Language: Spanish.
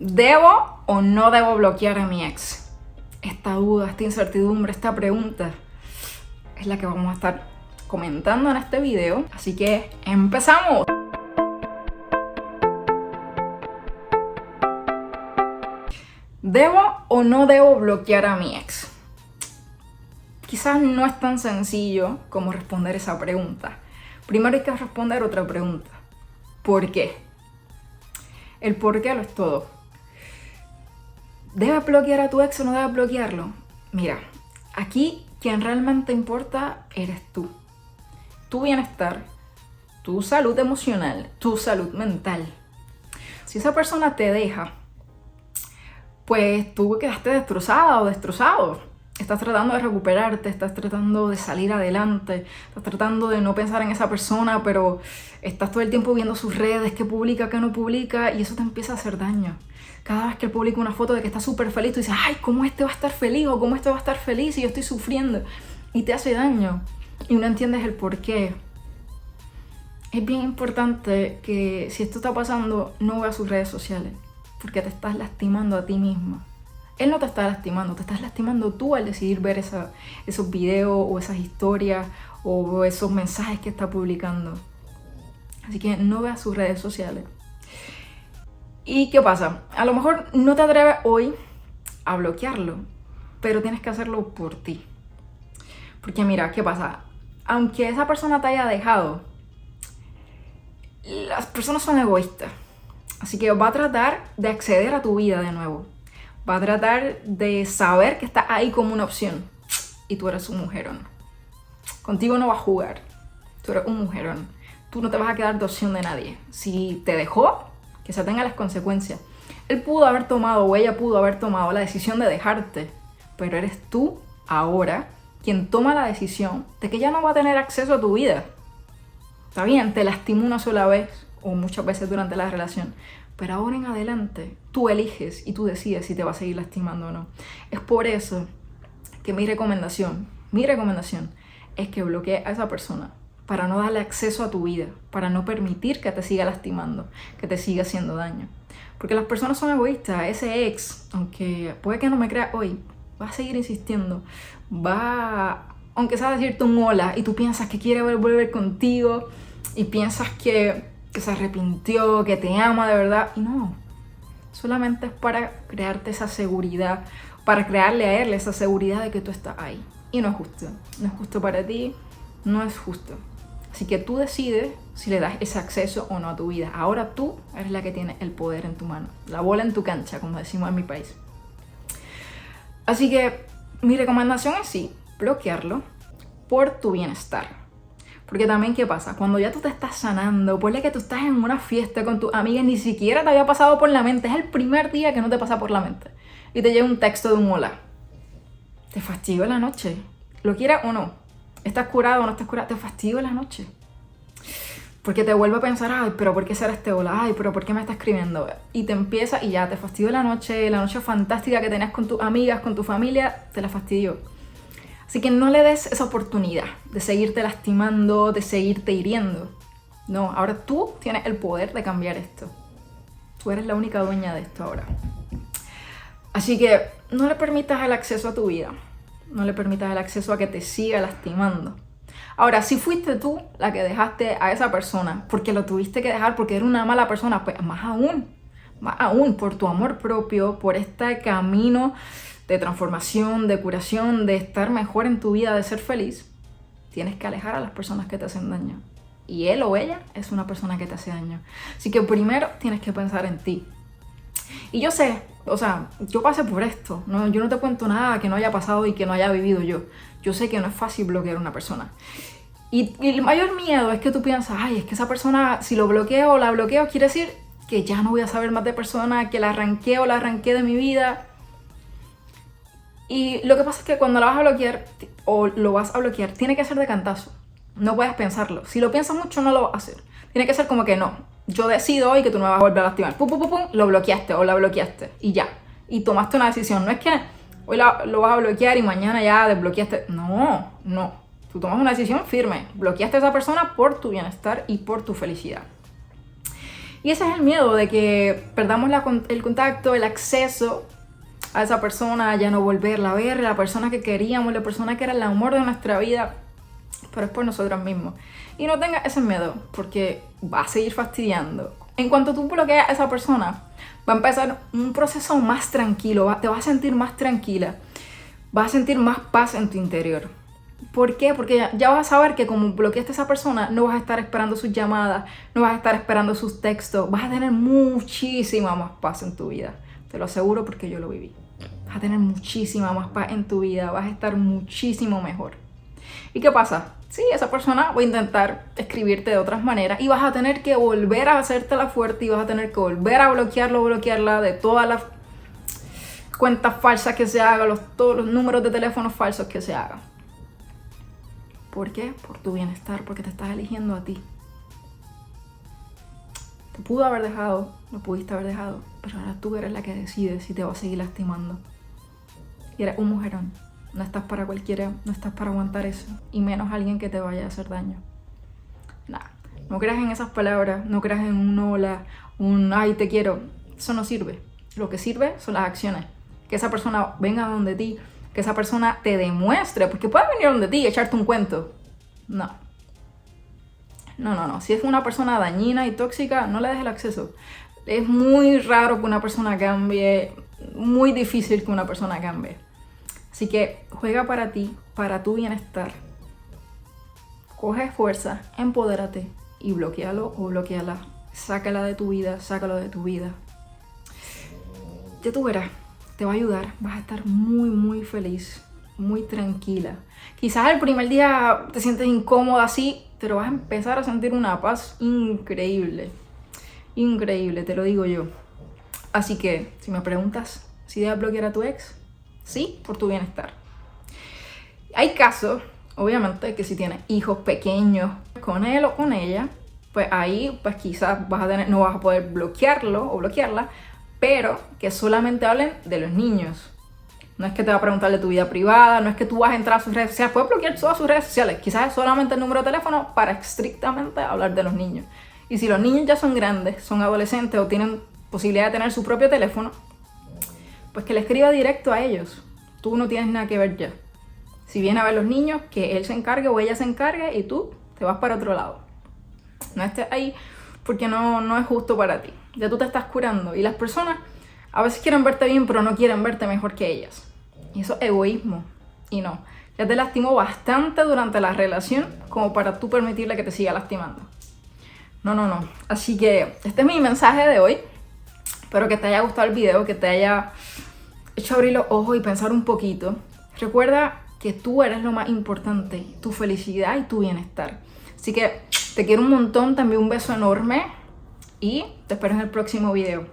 ¿Debo o no debo bloquear a mi ex? Esta duda, esta incertidumbre, esta pregunta es la que vamos a estar comentando en este video. Así que ¡empezamos! ¿Debo o no debo bloquear a mi ex? Quizás no es tan sencillo como responder esa pregunta. Primero hay que responder otra pregunta. ¿Por qué? El por qué lo es todo. ¿Debes bloquear a tu ex o no debes bloquearlo? Mira, aquí quien realmente importa eres tú. Tu bienestar, tu salud emocional, tu salud mental. Si esa persona te deja, pues tú quedaste destrozada o destrozado. Estás tratando de recuperarte, estás tratando de salir adelante, estás tratando de no pensar en esa persona, pero estás todo el tiempo viendo sus redes, qué publica, qué no publica, y eso te empieza a hacer daño. Cada vez que él publica una foto de que está súper feliz, tú dices, ay, ¿cómo este va a estar feliz? O ¿cómo este va a estar feliz y yo estoy sufriendo? Y te hace daño. Y no entiendes el por qué. Es bien importante que si esto está pasando, no veas sus redes sociales, porque te estás lastimando a ti misma. Él no te está lastimando, te estás lastimando tú al decidir ver esos videos o esas historias o esos mensajes que está publicando. Así que no veas sus redes sociales. ¿Y qué pasa? A lo mejor no te atreves hoy a bloquearlo, pero tienes que hacerlo por ti. Porque mira, ¿qué pasa? Aunque esa persona te haya dejado, las personas son egoístas. Así que va a tratar de acceder a tu vida de nuevo. Va a tratar de saber que estás ahí como una opción. Y tú eres un mujerón. Contigo no va a jugar. Tú eres un mujerón. Tú no te vas a quedar de opción de nadie. Si te dejó, que se tenga las consecuencias. Él pudo haber tomado o ella pudo haber tomado la decisión de dejarte. Pero eres tú ahora quien toma la decisión de que ya no va a tener acceso a tu vida. Está bien, te lastimó una sola vez o muchas veces durante la relación. Pero ahora en adelante, tú eliges y tú decides si te va a seguir lastimando o no. Es por eso que mi recomendación es que bloquees a esa persona para no darle acceso a tu vida, para no permitir que te siga lastimando, que te siga haciendo daño. Porque las personas son egoístas. Ese ex, aunque puede que no me creas hoy, va a seguir insistiendo, aunque sea decirte un hola y tú piensas que quiere volver contigo y piensas que se arrepintió, que te ama de verdad, y no, solamente es para crearte esa seguridad, para crearle a él esa seguridad de que tú estás ahí. Y no es justo para ti, no es justo. Así que tú decides si le das ese acceso o no a tu vida. Ahora tú eres la que tiene el poder en tu mano, la bola en tu cancha, como decimos en mi país. Así que mi recomendación es sí, bloquearlo por tu bienestar. Porque también, ¿qué pasa? Cuando ya tú te estás sanando, ponle que tú estás en una fiesta con tus amigas, ni siquiera te había pasado por la mente, es el primer día que no te pasa por la mente, y te llega un texto de un hola. Te fastidió la noche, lo quieras o no, estás curado o no estás curado, te fastidió la noche. Porque te vuelve a pensar, ay, pero ¿por qué será este hola? Ay, pero ¿por qué me está escribiendo? Y te empieza y ya te fastidió la noche fantástica que tenías con tus amigas, con tu familia, te la fastidió. Así que no le des esa oportunidad de seguirte lastimando, de seguirte hiriendo. No, ahora tú tienes el poder de cambiar esto. Tú eres la única dueña de esto ahora. Así que no le permitas el acceso a tu vida. No le permitas el acceso a que te siga lastimando. Ahora, si fuiste tú la que dejaste a esa persona porque lo tuviste que dejar porque era una mala persona, pues más aún por tu amor propio, por este camino de transformación, de curación, de estar mejor en tu vida, de ser feliz, tienes que alejar a las personas que te hacen daño. Y él o ella es una persona que te hace daño. Así que primero tienes que pensar en ti. Y yo sé, yo pasé por esto, ¿no? Yo no te cuento nada que no haya pasado y que no haya vivido yo. Yo sé que no es fácil bloquear a una persona. Y el mayor miedo es que tú piensas, ay, es que esa persona, si lo bloqueo o la bloqueo, quiere decir que ya no voy a saber más de persona, que la arranqué o la arranqué de mi vida. Y lo que pasa es que cuando la vas a bloquear o lo vas a bloquear, tiene que ser de cantazo. No puedes pensarlo. Si lo piensas mucho, no lo vas a hacer. Tiene que ser como que no. Yo decido hoy que tú no me vas a volver a lastimar. Pum, pum, pum, pum, lo bloqueaste o la bloqueaste. Y ya. Y tomaste una decisión. No es que hoy lo vas a bloquear y mañana ya desbloqueaste. No. Tú tomas una decisión firme. Bloqueaste a esa persona por tu bienestar y por tu felicidad. Y ese es el miedo de que perdamos el contacto, el acceso a esa persona, ya no volverla a ver, la persona que queríamos, la persona que era el amor de nuestra vida, pero es por nosotros mismos. Y no tengas ese miedo, porque va a seguir fastidiando. En cuanto tú bloqueas a esa persona, va a empezar un proceso más tranquilo, te vas a sentir más tranquila, vas a sentir más paz en tu interior. ¿Por qué? Porque ya vas a saber que como bloqueaste a esa persona, no vas a estar esperando sus llamadas, no vas a estar esperando sus textos, vas a tener muchísima más paz en tu vida. Te lo aseguro porque yo lo viví. Vas a tener muchísima más paz en tu vida, vas a estar muchísimo mejor. ¿Y qué pasa? Sí, esa persona va a intentar escribirte de otras maneras y vas a tener que volver a hacértela fuerte y vas a tener que volver a bloquearlo o bloquearla de todas las cuentas falsas que se hagan, todos los números de teléfonos falsos que se hagan. ¿Por qué? Por tu bienestar, porque te estás eligiendo a ti. Te pudo haber dejado, lo pudiste haber dejado, pero ahora tú eres la que decide si te va a seguir lastimando. Y eres un mujerón. No estás para cualquiera, no estás para aguantar eso. Y menos alguien que te vaya a hacer daño. Nada, no creas en esas palabras, no creas en un hola, un ay te quiero. Eso no sirve. Lo que sirve son las acciones. Que esa persona venga donde ti, que esa persona te demuestre, porque puede venir donde ti y echarte un cuento. No. Si es una persona dañina y tóxica, no le des el acceso. Es muy raro que una persona cambie, muy difícil que una persona cambie. Así que juega para ti, para tu bienestar. Coge fuerza, empodérate y bloquealo o bloqueala. Sácala de tu vida, sácalo de tu vida. Ya tú verás, te va a ayudar. Vas a estar muy, muy feliz, muy tranquila. Quizás el primer día te sientes incómoda así, pero vas a empezar a sentir una paz increíble. Increíble, te lo digo yo. Así que, si me preguntas si debes bloquear a tu ex, sí, por tu bienestar. Hay casos, obviamente, que si tienes hijos pequeños con él o con ella, pues ahí pues quizás no vas a poder bloquearlo o bloquearla, pero que solamente hablen de los niños. No es que te va a preguntar de tu vida privada, no es que tú vas a entrar a sus redes sociales, puedes bloquear todas sus redes sociales, quizás es solamente el número de teléfono para estrictamente hablar de los niños. Y si los niños ya son grandes, son adolescentes o tienen posibilidad de tener su propio teléfono, pues que le escriba directo a ellos. Tú no tienes nada que ver ya. Si viene a ver los niños, que él se encargue o ella se encargue y tú te vas para otro lado. No estés ahí porque no es justo para ti. Ya tú te estás curando. Y las personas a veces quieren verte bien, pero no quieren verte mejor que ellas. Y eso es egoísmo. Y no. Ya te lastimó bastante durante la relación como para tú permitirle que te siga lastimando. No. Así que este es mi mensaje de hoy. Espero que te haya gustado el video, que te haya hecho abrir los ojos y pensar un poquito. Recuerda que tú eres lo más importante, tu felicidad y tu bienestar. Así que te quiero un montón, te envío un beso enorme y te espero en el próximo video.